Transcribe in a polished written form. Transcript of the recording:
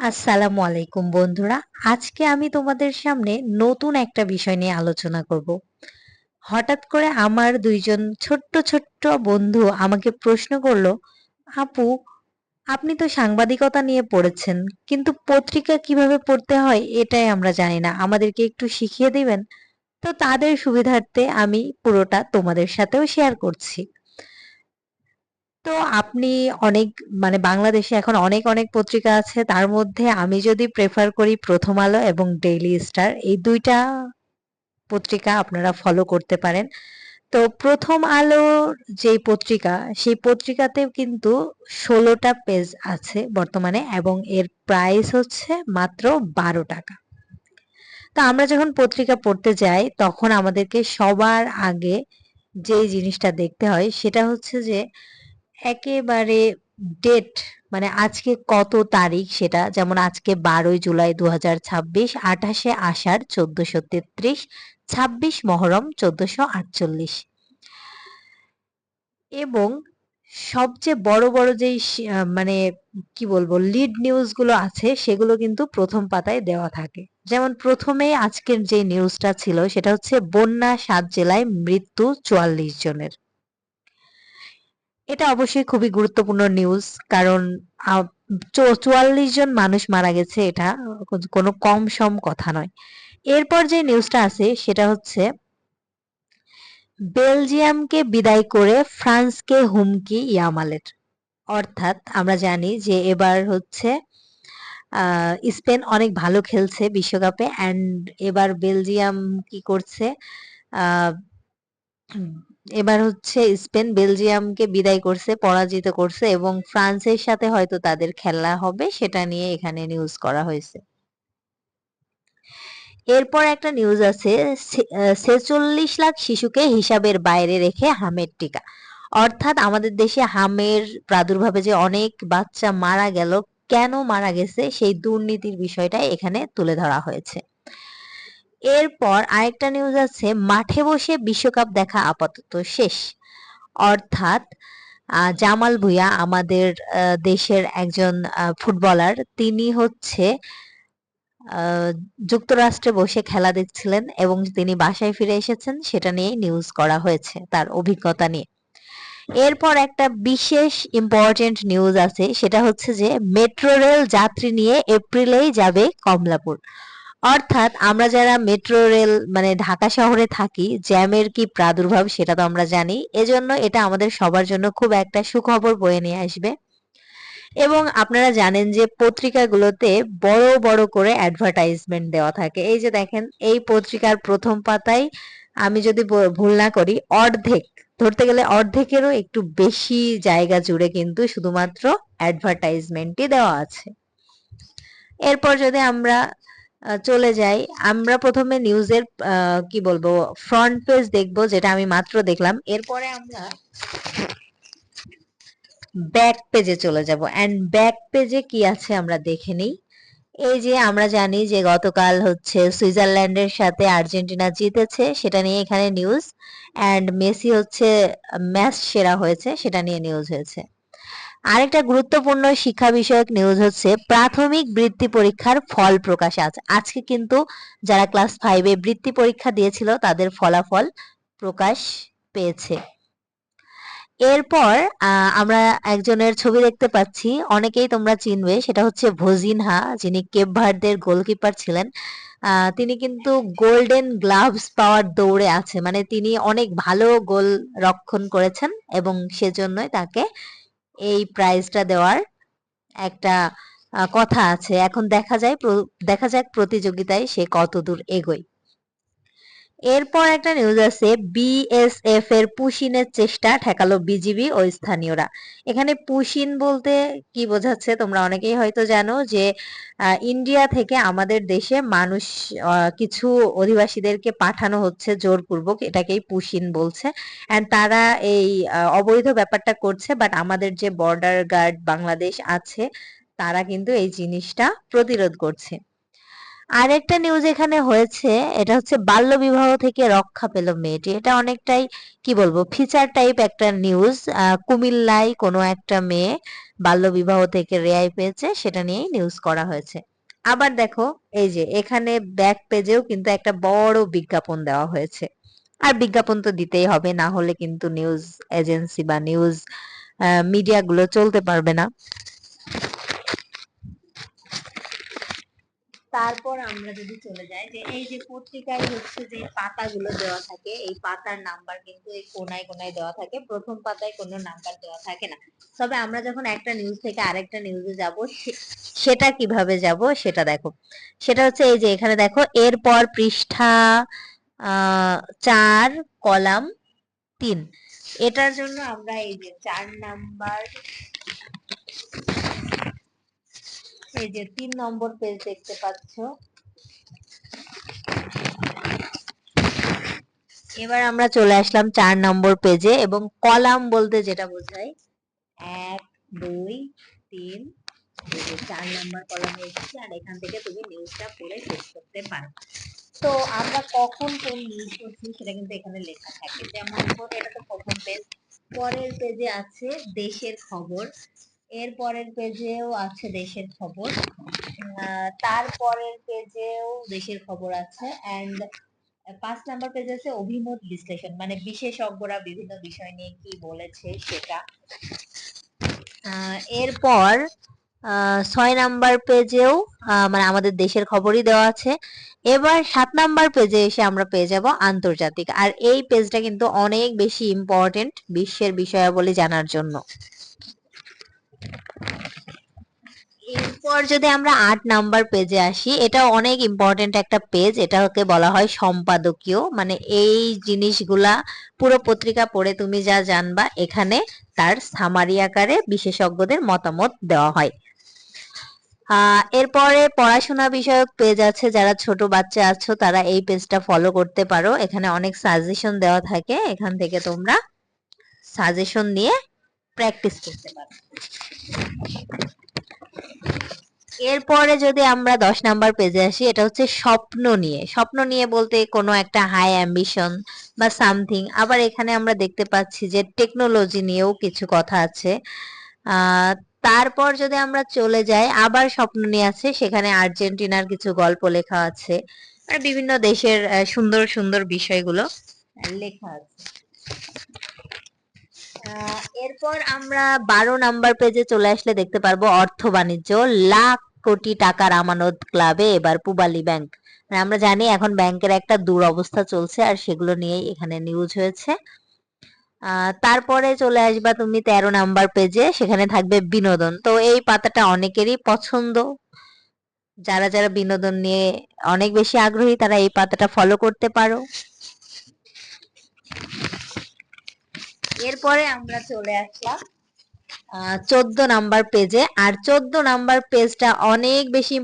আসসালামু আলাইকুম বন্ধুরা। আজকে আমি তোমাদের সামনে নতুন একটা বিষয় নিয়ে আলোচনা করব। হঠাৎ করে আমার ২ জন ছোট্ট বন্ধু আমাকে প্রশ্ন করল, "আপু, আপনি তো সাংবাদিকতা নিয়ে পড়েছেন, কিন্তু পত্রিকা কিভাবে পড়তে হয় এটাই আমরা জানি না। আমাদেরকে একটু শিখিয়ে দিবেন?" তো তাদের সুবিধার্থে আমি পুরোটা তোমাদের সাথেও শেয়ার করছি। তো আপনি অনেক বাংলাদেশে এখন অনেক পত্রিকা আছে। তার মধ্যে আমি যদি প্রেফার করি 'প্রথম আলো' এবং 'ডেইলি স্টার' এই ২ টা পত্রিকা আপনারা ফলো করতে পারেন। তো 'প্রথম আলোর' যেই পত্রিকা, সেই পত্রিকাতেও কিন্তু ১৬ টা পেজ আছে বর্তমানে এবং এর প্রাইস হচ্ছে মাত্র ৳১২। তো আমরা যখন পত্রিকা পড়তে যাই তখন আমাদেরকে সবার আগে যেই জিনিসটা দেখতে হয় সেটা হচ্ছে যে একেবারে ডেট আজকে কত তারিখ সেটা যেমন আজকে ১২ই জুলাই ২০২৬, ২৮শে আষাঢ় ১৪৩৩, ২৬ মহরম ১৪৪৮ এবং সবচেয়ে বড় যেই কি বলবো লিড নিউজ গুলো আছে সেগুলো কিন্তু প্রথম পাতায় দেওয়া থাকে। যেমন প্রথমেই আজকের যে নিউজটা ছিল সেটা হচ্ছে বন্যা ৭ জেলায় মৃত্যু ৪৪ জনের। এটা অবশ্যই খুবই গুরুত্বপূর্ণ নিউজ। কারণ আ ৪৪ জন মানুষ মারা গেছে এটা কোনো কম সম কথা নয়। এরপর যে নিউজটা আছে সেটা হচ্ছে বেলজিয়ামকে বিদায় করে ফ্রান্সকে হুমকি ইয়ামালের। অর্থাৎ আমরা জানি যে এবার হচ্ছে আ স্পেন অনেক ভালো খেলছে বিশ্বকাপে অ্যান্ড এবার বেলজিয়াম কি করছে আ এবার হচ্ছে স্পেন বেলজিয়ামকে বিদায় করছে, পরাজিত করছে এবং ফ্রান্সের সাথে হয়তো তাদের খেলা হবে সেটা নিয়ে এখানে নিউজ করা হয়েছে। এরপর একটা নিউজ আছে ৪৬ লাখ শিশুকে হিসাবের বাইরে রেখে হামের টিকা। অর্থাৎ আমাদের দেশে হামের প্রাদুর্ভাবে যে অনেক বাচ্চা মারা গেল, কেন মারা গেছে সেই দুর্নীতির বিষয়টা এখানে তুলে ধরা হয়েছে। এরপর আরেকটা নিউজ আছে মাঠে বসে বিশ্বকাপ দেখা আপাতত শেষ। অর্থাৎ জামাল ভুঁইয়া আমাদের দেশের একজন ফুটবলার তিনি হচ্ছে আ যুক্তরাষ্ট্রে বসে খেলা দেখছিলেন এবং তিনি বাসায় ফিরে এসেছেন সেটা নিয়েই নিউজ করা হয়েছে তার অভিজ্ঞতা নিয়ে। এরপর একটা বিশেষ ইম্পর্টেন্ট নিউজ আছে সেটা হচ্ছে যে মেট্রো রেল যাত্রী নিয়ে এপ্রিলেই যাবে কমলাপুর। অর্থাৎ আমরা যারা মেট্রো রেল ঢাকা শহরে থাকি জ্যামের কি প্রাদুর্ভাব সেটা তো আমরা জানি। এজন্য এটা আমাদের সবার জন্য খুব একটা সুখবর বয়ে নিয়ে আসবে। এবং আপনারা জানেন যে পত্রিকাগুলোতে বড় করে অ্যাডভার্টাইজমেন্ট দেওয়া থাকে। এই যে দেখেন এই পত্রিকার প্রথম পাতায় আমি যদি ভুল না করি অর্ধেক, ধরতে গেলে অর্ধেকেরও একটু বেশি জায়গা জুড়ে কিন্তু শুধুমাত্র অ্যাডভার্টাইজমেন্টই দেওয়া আছে। এরপর যদি আমরা চলে যাই, আমরা প্রথমে নিউজের কি বলবো ফ্রন্ট পেজ দেখবো যেটা আমি মাত্র দেখলাম। এরপরে আমরা ব্যাক পেজে চলে যাব অ্যান্ড ব্যাক পেজে কি আছে আমরা দেখে নিই। এই যে আমরা জানি যে গতকাল হচ্ছে সুইজারল্যান্ডের সাথে আর্জেন্টিনা জিতেছে সেটা নিয়ে এখানে নিউজ অ্যান্ড মেসি হচ্ছে ম্যাচ সেরা হয়েছে সেটা নিয়ে নিউজ হয়েছে। আরেকটা গুরুত্বপূর্ণ শিক্ষা বিষয়ক নিউজ হচ্ছে প্রাথমিক বৃত্তি পরীক্ষার ফল প্রকাশ আজকে কিন্তু যারা ক্লাস 5 এ বৃত্তি পরীক্ষা দিয়েছিল তাদের ফলাফল প্রকাশ পেয়েছে। এরপর আমরা একজনের ছবি দেখতে পাচ্ছি অনেকেই তোমরা চিনবে সেটা হচ্ছে ভোজিনহা যিনি কেপ ভার্দের গোলকিপার ছিলেন। তিনি কিন্তু গোল্ডেন গ্লাভস পাওয়ার দৌড়ে আছে তিনি অনেক ভালো গোল রক্ষণ করেছেন এবং সেজন্যই তাকে এই প্রাইজটা দেওয়ার একটা কথা আছে। এখন দেখা যাক প্রতিযোগিতায় সে কতদূর এগোয়। এরপর একটা নিউজ আছে বিএসএফ এর পুশিনের চেষ্টা ঠেকালো বিজিবি ও স্থানীয়রা। এখানে পুশিন বলতে কি বোঝাচ্ছে তোমরা অনেকেই হয়তো জানো যে ইন্ডিয়া থেকে আমাদের দেশে মানুষ কিছু অধিবাসীদেরকে পাঠানো হচ্ছে জোরপূর্বক, এটাকেই পুশিন বলছে। এন্ড তারা এই অবৈধ ব্যাপারটা করছে, বাট আমাদের যে বর্ডার গার্ড বাংলাদেশ আছে তারা কিন্তু এই জিনিসটা প্রতিরোধ করছে। আরেকটা নিউজ এখানে হয়েছে, এটা হচ্ছে বাল্য বিবাহ থেকে রক্ষা পেল মেয়েটি। এটা অনেকটাই কি বলবো ফিচার টাইপ একটা নিউজ। কুমিল্লায় কোনো একটা মেয়ে বাল্য বিবাহ থেকে রেহাই পেয়েছে, সেটা নিয়েই নিউজ করা হয়েছে। আবার দেখো এই যে এখানে ব্যাক পেজেও কিন্তু একটা বড় বিজ্ঞাপন দেওয়া হয়েছে। আর বিজ্ঞাপন তো দিতেই হবে, না হলে কিন্তু নিউজ এজেন্সি বা নিউজ মিডিয়া গুলো চলতে পারবে না। তারপর আমরা যদি চলে যাই যে এই যে পত্রিকায় হচ্ছে যে পাতাগুলো দেওয়া থাকে, এই পাতার নাম্বার কিন্তু এই কোনায় কোনায় দেওয়া থাকে, প্রথম পাতায় কোনো নাম্বার দেওয়া থাকে না। তবে আমরা যখন একটা নিউজ থেকে আরেকটা নিউজে যাব, সেটা কিভাবে যাব সেটা দেখো। সেটা হচ্ছে এই যে এখানে দেখো, এরপর পৃষ্ঠা 4 কলাম 3। এটার জন্য আমরা এই যে 4 নাম্বার, এই যে 3 নম্বর পেজ দেখতে পাচ্ছ। এবার আমরা চলে আসলাম 4 নম্বর পেজে, এবং কলাম বলতে যেটা বোঝায় 1 2 3, এই যে 4 নম্বর কলামে এসেছে, আর এখান থেকে তুমি নিউজটা পড়ে শেষ করতে পারো। তো আমরা কখন কোন নিউজ করছি সেটা কিন্তু এখানে লেখা থাকে। যেমন এটা তো প্রথম পেজ, পরের পেজে আছে দেশের খবর, এর পরের পেজেও আছে দেশের খবর, তারপরের পেজেও দেশের খবর আছে, এন্ড 5 নাম্বার পেজে আছে অভিমত বিশ্লেষণ, মানে বিশেষজ্ঞরা বিভিন্ন বিষয় নিয়ে কি বলেছে সেটা। এরপর 6 নাম্বার পেজেও মানে আমাদের দেশের খবরই দেওয়া আছে। এবার 7 নাম্বার পেজে এসে আমরা পেয়ে যাব আন্তর্জাতিক, আর এই পেজটা কিন্তু অনেক বেশি ইম্পর্টেন্ট বিশ্বের বিষয়াবলী জানার জন্য। এরপর যদি আমরা 8 নাম্বার পেজে আসি, এটা অনেক ইম্পর্টেন্ট একটা পেজ, এটাকে বলা হয় সম্পাদকীয়, মানে এই জিনিসগুলা পুরো পত্রিকা পড়ে তুমি যা জানবা এখানে তার সামারি আকারে বিশেষজ্ঞদের মতামত দেওয়া হয়। এরপরে পড়াশোনা বিষয়ক পেজ আছে, যারা ছোট বাচ্চা আছো তারা এই পেজটা ফলো করতে পারো, এখানে অনেক সাজেশন দেওয়া থাকে, এখান থেকে তোমরা সাজেশন নিয়ে প্র্যাকটিস করতে পারো। এরপরে যদি আমরা 10 নাম্বার পেজে আসি, এটা হচ্ছে স্বপ্ন নিয়ে। স্বপ্ন নিয়ে বলতে কোনো একটা হাই অ্যাম্বিশন বা সামথিং। আবার এখানে আমরা দেখতে পাচ্ছি যে টেকনোলজি নিয়েও কিছু কথা আছে। তারপর যদি আমরা চলে যাই, আবার স্বপ্ন নিয়ে আছে, সেখানে আর্জেন্টিনার কিছু গল্প লেখা আছে, আর বিভিন্ন দেশের সুন্দর সুন্দর বিষয়গুলো লেখা আছে। এরপর আমরা 12 নাম্বার পেজে চলে আসলে দেখতে পারবো অর্থ বাণিজ্য, লাখ কোটি টাকার আমানত ক্লাবে এবার পূবালী ব্যাংক। আমরা জানি এখন ব্যাংকের একটা দুরবস্থা চলছে, আর সেগুলো নিয়েই এখানে নিউজ হয়েছে। তারপরে চলে আসবা তুমি 13 নাম্বার পেজে, সেখানে থাকবে বিনোদন। তো এই পাতাটা অনেকেরই পছন্দ, যারা যারা বিনোদন নিয়ে অনেক বেশি আগ্রহী তারা এই পাতাটা ফলো করতে পারো। এরপরে আমরা চলে আসলাম 14 নাম্বার পেজে, আর 14 নাম্বার পেজটা অনেক বেশি